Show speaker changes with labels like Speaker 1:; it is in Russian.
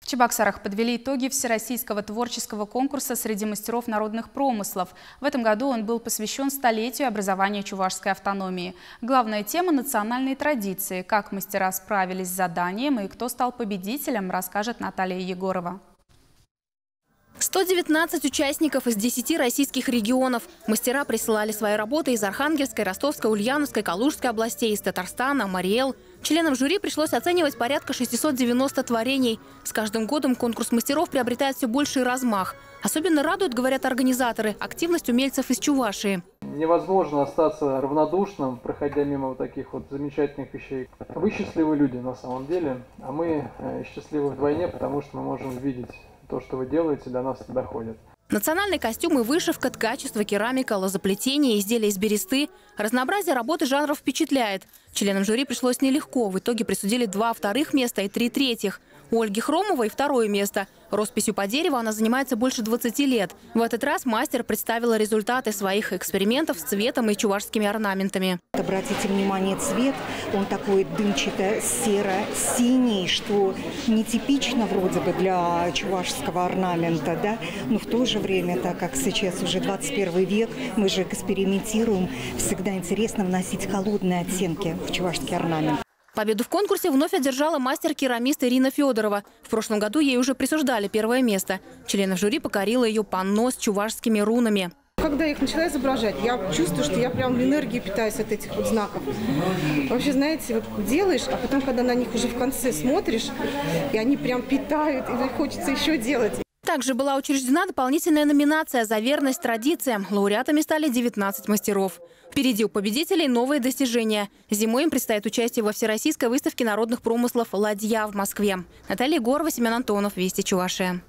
Speaker 1: В Чебоксарах подвели итоги всероссийского творческого конкурса среди мастеров народных промыслов. В этом году он был посвящен столетию образования чувашской автономии. Главная тема – национальные традиции. Как мастера справились с заданием и кто стал победителем, расскажет Наталья Егорова.
Speaker 2: 119 участников из 10 российских регионов. Мастера присылали свои работы из Архангельской, Ростовской, Ульяновской, Калужской областей, из Татарстана, Мариэл. Членам жюри пришлось оценивать порядка 690 творений. С каждым годом конкурс мастеров приобретает все больший размах. Особенно радует, говорят организаторы, активность умельцев из Чувашии.
Speaker 3: Невозможно остаться равнодушным, проходя мимо вот таких вот замечательных вещей. Вы счастливые люди на самом деле, а мы счастливы вдвойне, потому что мы можем видеть то, что вы делаете, до нас доходит.
Speaker 2: Национальные костюмы, вышивка, ткачество, керамика, лозоплетение, изделия из бересты. Разнообразие работы жанров впечатляет. Членам жюри пришлось нелегко. В итоге присудили 2 вторых места и 3 третьих. У Ольги Хромовой 2-е место. Росписью по дереву она занимается больше 20 лет. В этот раз мастер представила результаты своих экспериментов с цветом и чувашскими орнаментами.
Speaker 4: Обратите внимание, цвет, он такой дымчато-серо-синий, что нетипично вроде бы для чувашского орнамента, да? Но в то же время, так как сейчас уже 21 век, мы же экспериментируем, всегда интересно вносить холодные оттенки в чувашский орнамент.
Speaker 2: Победу в конкурсе вновь одержала мастер-керамист Ирина Федорова. В прошлом году ей уже присуждали 1-е место. Членов жюри покорило ее панно с чувашскими рунами.
Speaker 5: Когда я их начала изображать, я чувствую, что я прям энергией питаюсь от этих вот знаков. Вообще, знаете, вот делаешь, а потом, когда на них уже в конце смотришь, и они прям питают, и хочется еще делать.
Speaker 2: Также была учреждена дополнительная номинация «За верность традициям». Лауреатами стали 19 мастеров. Впереди у победителей новые достижения. Зимой им предстоит участие во Всероссийской выставке народных промыслов «Ладья» в Москве. Наталья Егорова, Семен Антонов, Вести Чувашия.